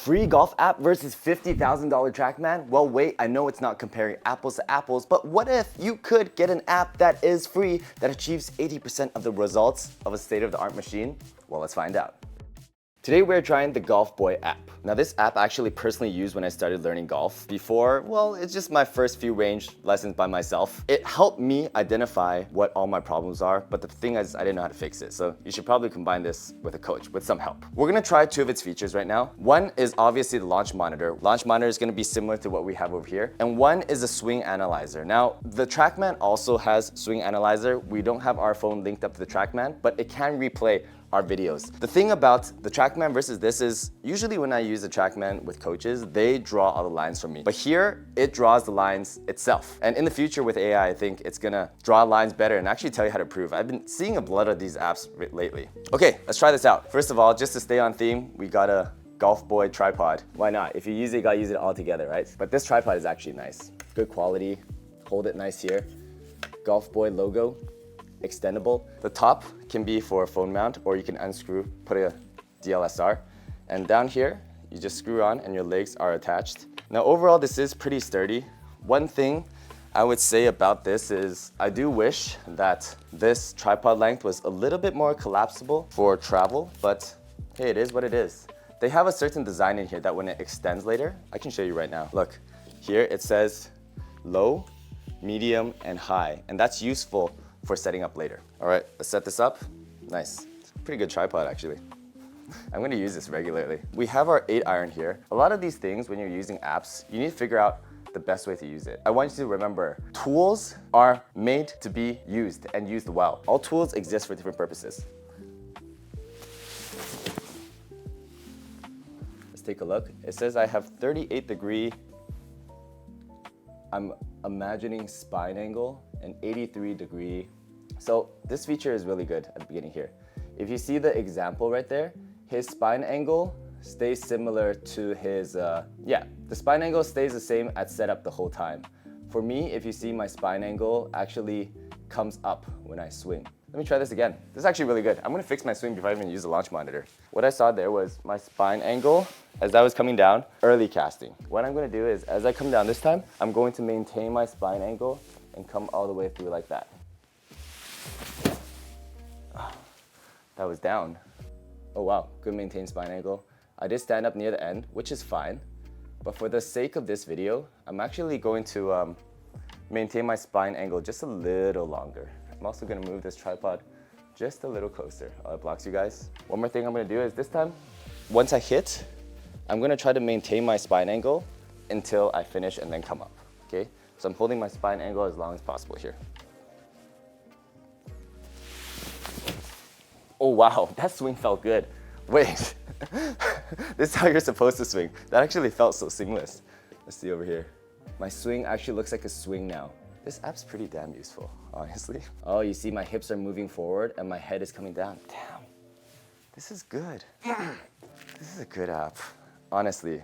free golf app versus $50,000 TrackMan? Well, wait, I know it's not comparing apples to apples, but what if you could get an app that is free that achieves 80% of the results of a state-of-the-art machine? Well, let's find out. Today we're trying the Golfboy app. Now this app I actually personally used when I started learning golf. Before, well, it's just my first few range lessons by myself. It helped me identify what all my problems are, but the thing is I didn't know how to fix it. So you should probably combine this with a coach, with some help. We're gonna try two of its features right now. One is obviously the launch monitor. Launch monitor is gonna be similar to what we have over here. And one is a swing analyzer. Now, the TrackMan also has swing analyzer. We don't have our phone linked up to the TrackMan, but it can replay our videos. The thing about the TrackMan versus this is, usually when I use the TrackMan with coaches, they draw all the lines for me. But here, it draws the lines itself. And in the future with AI, I think it's gonna draw lines better and actually tell you how to improve. I've been seeing a lot of these apps lately. Okay, let's try this out. First of all, just to stay on theme, we got a Golfboy tripod. Why not? If you use it, you gotta use it all together, right? But this tripod is actually nice. Good quality, hold it nice here. Golfboy logo. Extendable. The top can be for a phone mount, or you can unscrew, put a DLSR. And down here, you just screw on and your legs are attached. Now overall, this is pretty sturdy. One thing I would say about this is I do wish that this tripod length was a little bit more collapsible for travel, but hey, it is what it is. They have a certain design in here that when it extends later, I can show you right now. Look, here it says low, medium, and high, and that's useful for setting up later. All right, let's set this up. Nice. Pretty good tripod, actually. I'm gonna use this regularly. We have our 8-iron here. A lot of these things, when you're using apps, you need to figure out the best way to use it. I want you to remember, tools are made to be used and used well. All tools exist for different purposes. Let's take a look. It says I have 38-degree, I'm imagining spine angle, and 83-degree. So this feature is really good at the beginning here. If you see the example right there, his spine angle stays similar to his, the spine angle stays the same at setup the whole time. For me, if you see my spine angle actually comes up when I swing. Let me try this again. This is actually really good. I'm gonna fix my swing before I even use the launch monitor. What I saw there was my spine angle as I was coming down, early casting. What I'm gonna do is, as I come down this time, I'm going to maintain my spine angle and come all the way through like that. That was down. Oh wow, good maintained spine angle. I did stand up near the end, which is fine. But for the sake of this video, I'm actually going to maintain my spine angle just a little longer. I'm also gonna move this tripod just a little closer. Oh, it blocks you guys. One more thing I'm gonna do is this time, once I hit, I'm gonna try to maintain my spine angle until I finish and then come up, okay? So I'm holding my spine angle as long as possible here. Oh wow, that swing felt good. Wait, this is how you're supposed to swing. That actually felt so seamless. Let's see over here. My swing actually looks like a swing now. This app's pretty damn useful, honestly. Oh, you see my hips are moving forward and my head is coming down. Damn, this is good. This is a good app. Honestly,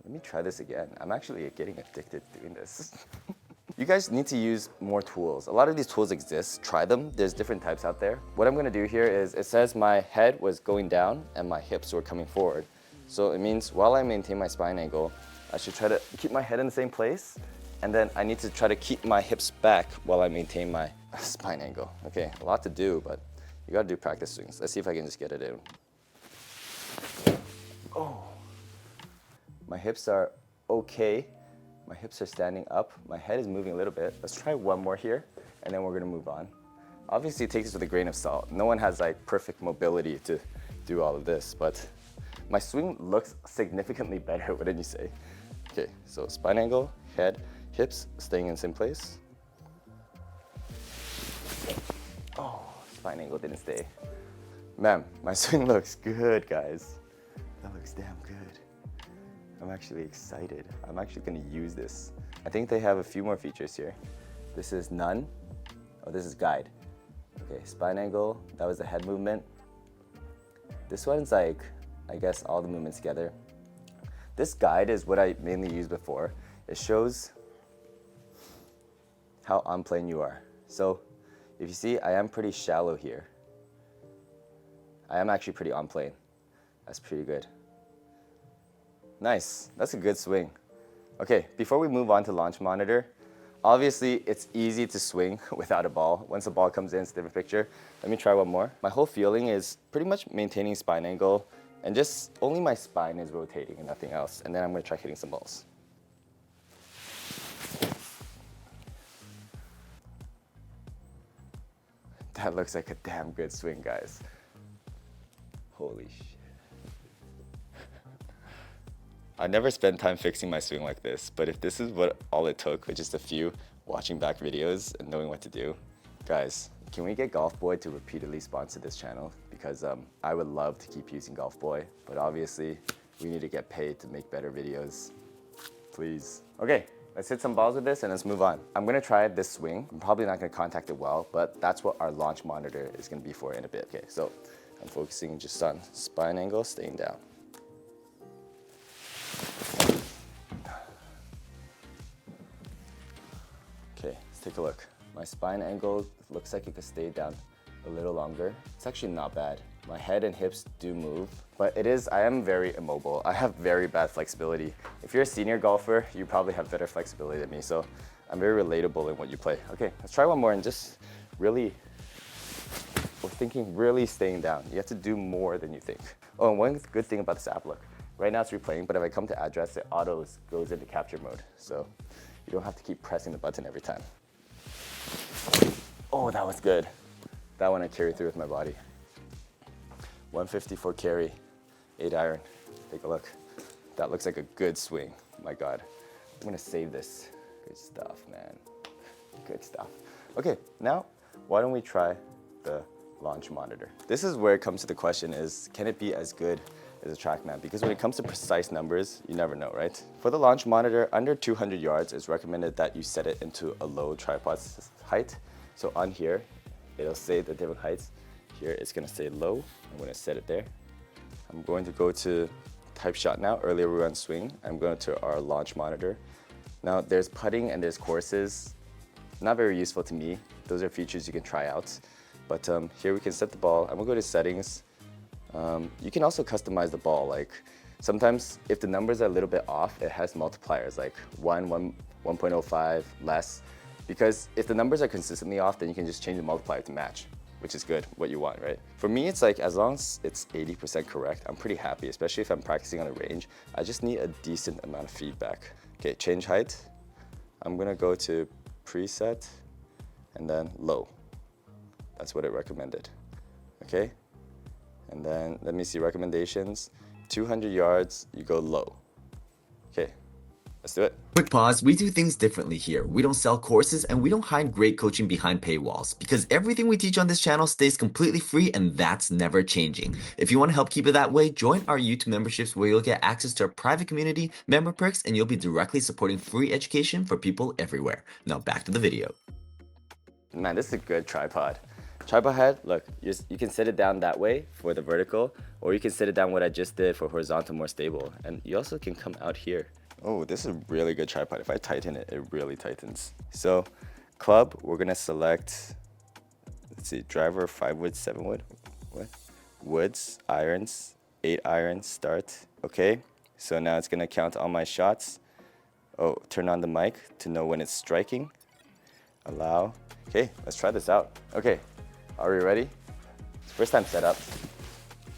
let me try this again. I'm actually getting addicted doing this. You guys need to use more tools. A lot of these tools exist, try them. There's different types out there. What I'm gonna do here is, it says my head was going down and my hips were coming forward. So it means while I maintain my spine angle, I should try to keep my head in the same place, and then I need to try to keep my hips back while I maintain my spine angle. Okay, a lot to do, but you gotta do practice swings. Let's see if I can just get it in. Oh. My hips are okay. My hips are standing up. My head is moving a little bit. Let's try one more here, and then we're gonna move on. Obviously, take this with a grain of salt. No one has like perfect mobility to do all of this, but my swing looks significantly better, wouldn't you say? Okay, so spine angle, head, hips staying in the same place. Oh, spine angle didn't stay. Man, my swing looks good, guys. That looks damn good. I'm actually excited. I'm actually gonna use this. I think they have a few more features here. This is none. Oh, this is guide. Okay, spine angle, that was the head movement. This one's like, I guess all the movements together. This guide is what I mainly used before. It shows how on plane you are. So if you see, I am pretty shallow here. I am actually pretty on plane. That's pretty good. Nice, that's a good swing. Okay, before we move on to launch monitor, obviously it's easy to swing without a ball. Once the ball comes in, it's a different picture. Let me try one more. My whole feeling is pretty much maintaining spine angle and just only my spine is rotating and nothing else. And then I'm gonna try hitting some balls. That looks like a damn good swing, guys. Holy shit. I never spent time fixing my swing like this, but if this is what all it took with just a few watching back videos and knowing what to do, guys, can we get Golfboy to repeatedly sponsor this channel? Because I would love to keep using Golfboy, but obviously we need to get paid to make better videos. Please. Okay, let's hit some balls with this and let's move on. I'm gonna try this swing. I'm probably not gonna contact it well, but that's what our launch monitor is gonna be for in a bit. Okay, so I'm focusing just on spine angle, staying down. Okay, let's take a look. My spine angle looks like it could stay down a little longer. It's actually not bad. My head and hips do move, but I am very immobile. I have very bad flexibility. If you're a senior golfer, you probably have better flexibility than me, so I'm very relatable in what you play. Okay, let's try one more and just really, we're thinking really staying down. You have to do more than you think. Oh, and one good thing about this app, look, right now it's replaying, but if I come to address, it goes into capture mode, so you don't have to keep pressing the button every time. Oh, that was good. That one I carried through with my body. 154 carry, 8 iron. Take a look. That looks like a good swing. My God. I'm gonna save this. Good stuff, man. Good stuff. Okay, now why don't we try the launch monitor? This is where it comes to the question is, can it be as good as a TrackMan? Because when it comes to precise numbers, you never know, right? For the launch monitor, under 200 yards, it's recommended that you set it into a low tripod height. So on here, it'll say the different heights. Here, it's gonna say low. I'm gonna set it there. I'm going to go to type shot now. Earlier we were on swing. I'm going to our launch monitor. Now there's putting and there's courses. Not very useful to me. Those are features you can try out. But here we can set the ball. I'm gonna go to settings. You can also customize the ball. Like sometimes if the numbers are a little bit off, it has multipliers like 1.05, less. Because if the numbers are consistently off, then you can just change the multiplier to match, which is good, what you want, right? For me, it's like as long as it's 80% correct, I'm pretty happy, especially if I'm practicing on the range. I just need a decent amount of feedback. Okay, change height. I'm gonna go to preset and then low. That's what it recommended, okay? And then let me see recommendations. 200 yards, you go low. Okay, let's do it. Quick pause, we do things differently here. We don't sell courses and we don't hide great coaching behind paywalls because everything we teach on this channel stays completely free and that's never changing. If you want to help keep it that way, join our YouTube memberships where you'll get access to our private community, member perks, and you'll be directly supporting free education for people everywhere. Now back to the video. Man, this is a good tripod. Tripod head, look, you can sit it down that way for the vertical, or you can sit it down what I just did for horizontal, more stable. And you also can come out here. Oh, this is a really good tripod. If I tighten it, it really tightens. So, club, we're gonna select, let's see, driver, 5 wood, 7 wood, what? Woods, irons, 8 irons, start. Okay, so now it's gonna count all my shots. Oh, turn on the mic to know when it's striking. Allow. Okay, let's try this out. Okay, are we ready? It's first time setup.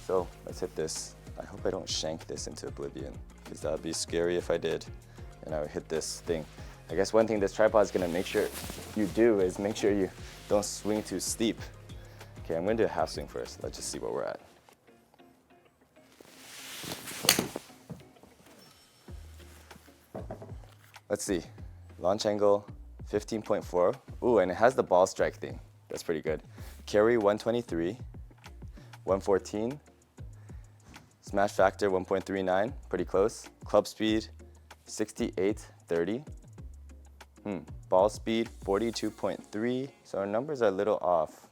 So let's hit this. I hope I don't shank this into oblivion, because that would be scary if I did. And I would hit this thing. I guess one thing this tripod is gonna make sure you do is make sure you don't swing too steep. Okay, I'm gonna do a half swing first. Let's just see where we're at. Let's see, launch angle, 15.4. Ooh, and it has the ball strike thing. That's pretty good. Carry 123, 114. Smash factor 1.39, pretty close. Club speed 68.30. Ball speed 42.3. So our numbers are a little off.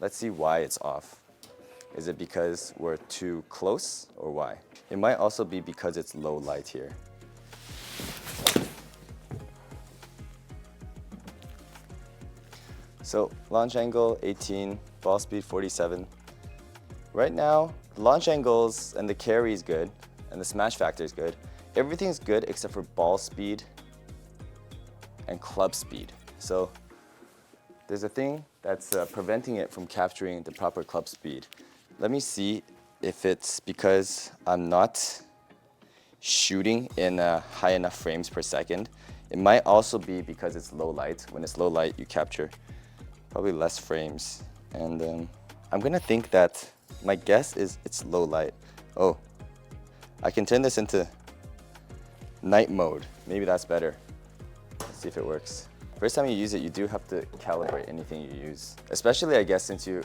Let's see why it's off. Is it because we're too close or why? It might also be because it's low light here. So launch angle 18, ball speed 47. Right now, the launch angles and the carry is good, and the smash factor is good. Everything's good except for ball speed and club speed. So there's a thing that's preventing it from capturing the proper club speed. Let me see if it's because I'm not shooting in high enough frames per second. It might also be because it's low light. When it's low light, you capture probably less frames. And I'm gonna think that my guess is it's low light. Oh, I can turn this into night mode. Maybe that's better. Let's see if it works. First time you use it, you do have to calibrate anything you use. Especially, I guess, since you,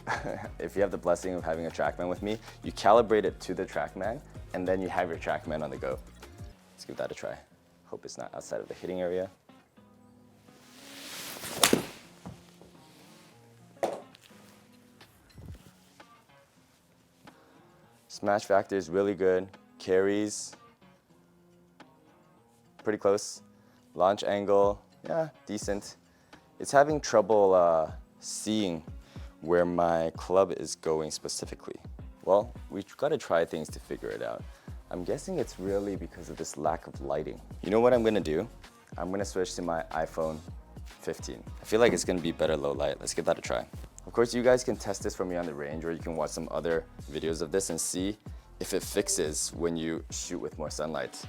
if you have the blessing of having a TrackMan with me, you calibrate it to the TrackMan, and then you have your TrackMan on the go. Let's give that a try. Hope it's not outside of the hitting area. Smash factor is really good. Carries, pretty close. Launch angle, yeah, decent. It's having trouble seeing where my club is going specifically. Well, we've got to try things to figure it out. I'm guessing it's really because of this lack of lighting. You know what I'm gonna do? I'm gonna switch to my iPhone 15. I feel like it's gonna be better low light. Let's give that a try. Of course, you guys can test this for me on the range, or you can watch some other videos of this and see if it fixes when you shoot with more sunlight.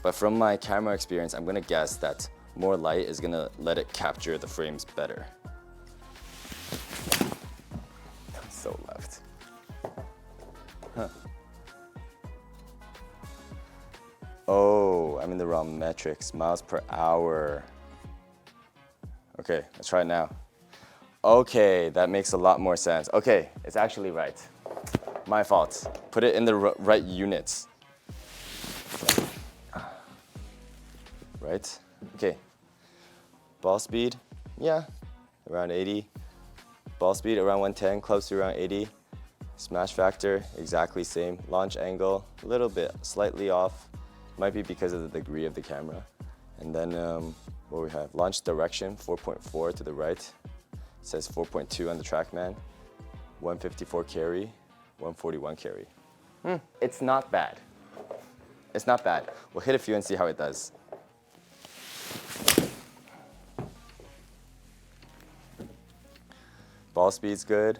But from my camera experience, I'm gonna guess that more light is gonna let it capture the frames better. So left. Huh. Oh, I'm in the wrong metrics. Miles per hour. Okay, let's try it now. Okay, that makes a lot more sense. Okay, it's actually right. My fault. Put it in the right units. Right? Okay. Ball speed, yeah, around 80. Ball speed around 110, club speed around 80. Smash factor, exactly same. Launch angle, a little bit, slightly off. Might be because of the degree of the camera. And then what we have, launch direction, 4.4 to the right. It says 4.2 on the TrackMan. 154 carry, 141 carry. It's not bad. It's not bad. We'll hit a few and see how it does. Ball speed's good,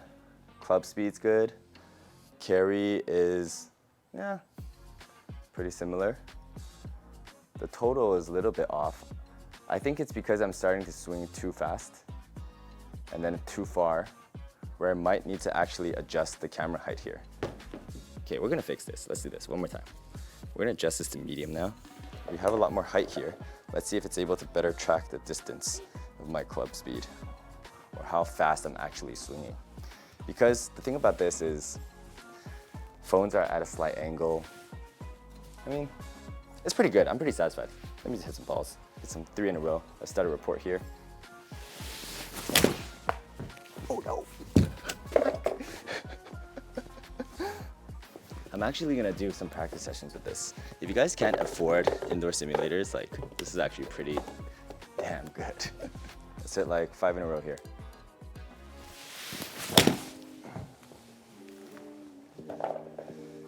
club speed's good. Carry is, yeah, pretty similar. The total is a little bit off. I think it's because I'm starting to swing too fast and then too far, where I might need to actually adjust the camera height here. Okay, we're gonna fix this. Let's do this one more time. We're gonna adjust this to medium now. We have a lot more height here. Let's see if it's able to better track the distance of my club speed, or how fast I'm actually swinging. Because the thing about this is, phones are at a slight angle. I mean, it's pretty good. I'm pretty satisfied. Let me just hit some balls. Hit some 3 in a row. Let's start a report here. Oh no. I'm actually gonna do some practice sessions with this. If you guys can't afford indoor simulators, like, this is actually pretty damn good. Let's hit like 5 in a row here.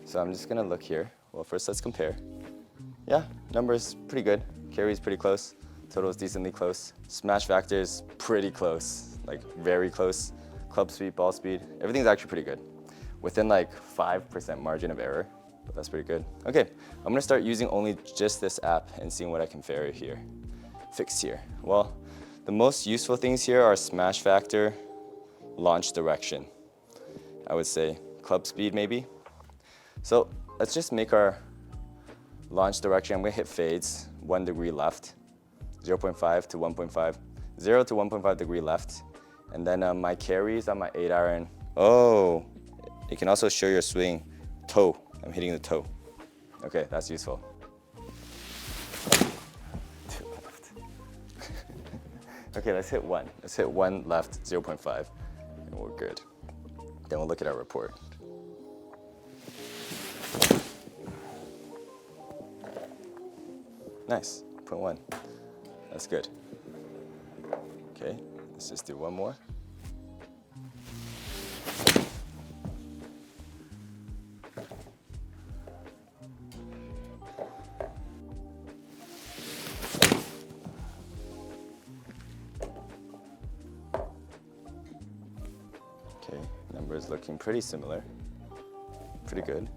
So I'm just gonna look here. Well, first let's compare. Yeah, number's pretty good. Carry's pretty close. Total is decently close. Smash factor is pretty close, like very close. Club speed, ball speed, everything's actually pretty good. Within like 5% margin of error, but that's pretty good. Okay, I'm gonna start using only just this app and seeing what I can fix here. Well, the most useful things here are smash factor, launch direction. I would say club speed maybe. So let's just make our launch direction. I'm gonna hit fades, 1 degree left, 0.5 to 1.5, 0 to 1.5 degree left. And then my carries on my 8-iron. Oh, it can also show your swing toe. I'm hitting the toe. Okay, that's useful. Okay, let's hit 1. Let's hit 1 left, 0.5, and we're good. Then we'll look at our report. Nice, 0.1. That's good. Okay, let's just do one more. numbers looking pretty similar. Pretty good.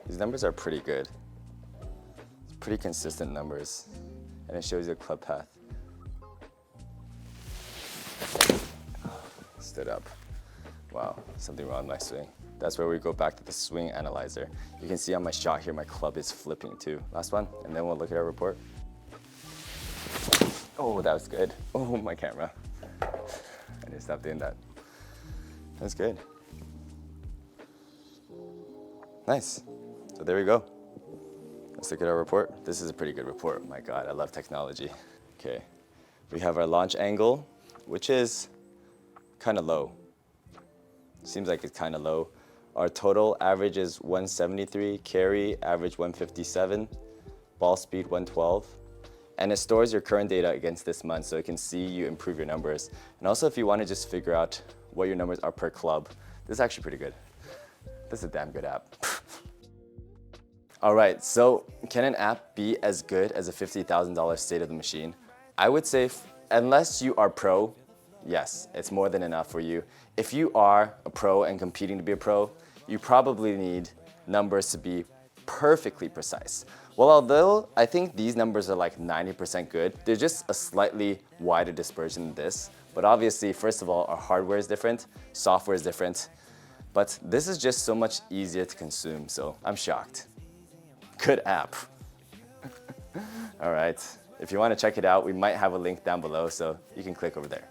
These numbers are pretty good. It's pretty consistent numbers. And it shows you the club path. Stood up. Wow, something wrong with my swing. That's where we go back to the swing analyzer. You can see on my shot here, my club is flipping too. Last one, and then we'll look at our report. Oh, that was good. Oh, my camera. I need to stop doing that. That's good. Nice. So there we go. Let's look at our report. This is a pretty good report. My God, I love technology. Okay, we have our launch angle, which is kind of low. Seems like it's kind of low. Our total average is 173, carry average 157, ball speed 112. And it stores your current data against this month so it can see you improve your numbers. And also if you want to just figure out what your numbers are per club, this is actually pretty good. This is a damn good app. All right, so can an app be as good as a $50,000 state of the machine? I would say unless you are pro, yes, it's more than enough for you. If you are a pro and competing to be a pro, you probably need numbers to be perfectly precise. Well, although I think these numbers are like 90% good, they're just a slightly wider dispersion than this. But obviously, first of all, our hardware is different, software is different, but this is just so much easier to consume, so I'm shocked. Good app. All right, if you want to check it out, we might have a link down below, so you can click over there.